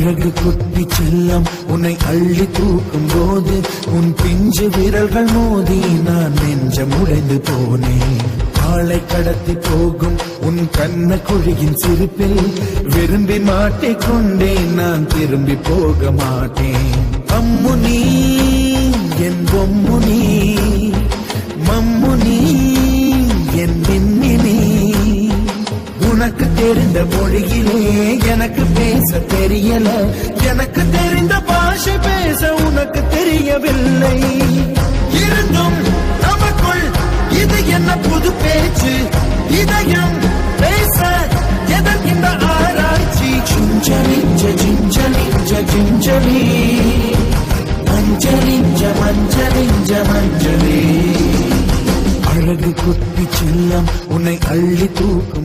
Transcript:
அழகு குட்டி செல்லம் உன்னை அள்ளி தூக்கும் போது உன் பிஞ்சு விரல்கள் மோதி நான் நெஞ்சம் உடைந்து போனேன். ஆளை கடத்தி போகும் உன் கண்ண குழியின் சிரிப்பில் விரும்பி மாட்டிக்கொண்டேன், நான் திரும்பி போக மாட்டேன். அம்முனி என் பொம்முனி, மம்முனி என் விண்ணினி, உனக்கு தெரிந்த மொழியிலே எனக்கு பேச தெரியல, எனக்கு தெரிந்த பாஷை பேச உனக்கு தெரியவில்லை. இருந்தும் நமக்குள் இது என்ன புது பேச்சு, இதயம் பேச எதற்கின்ற ஆராய்ச்சி. சிஞ்சலிஞ்ச சிஞ்சலிஞ்ச சிஞ்சலி, மஞ்சளிஞ்ச மஞ்சளிஞ்ச மஞ்சளி. அழகு குட்டி செல்லம் உன்னை அள்ளி தூக்கும்